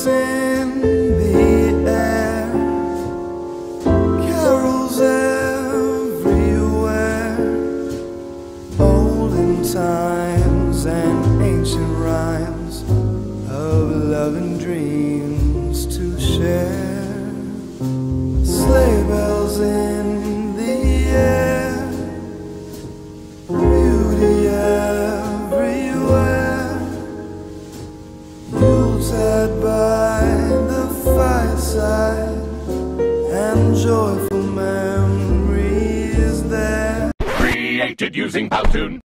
in the air, carols everywhere, olden times and ancient rhymes of love and dreams to share. Sleigh bells in the air, beauty everywhere, Yuletide by the fireside, and joyful memories there. Created using Powtoon.